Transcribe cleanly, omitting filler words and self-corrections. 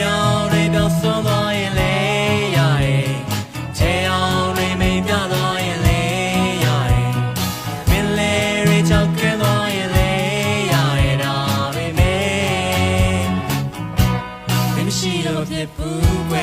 အောင်တွေပြောင်းဆုံးသွားရင်လေရရဲ့ချေအောင်တွေမိန်ပြသွားရင်လေရရဲ့မင်းလေးတွေချောက်ကင်းသွားရင်လေရရဲ့ဒါပေမဲ့မရှိတော့ဖြစ်ဘူးကွ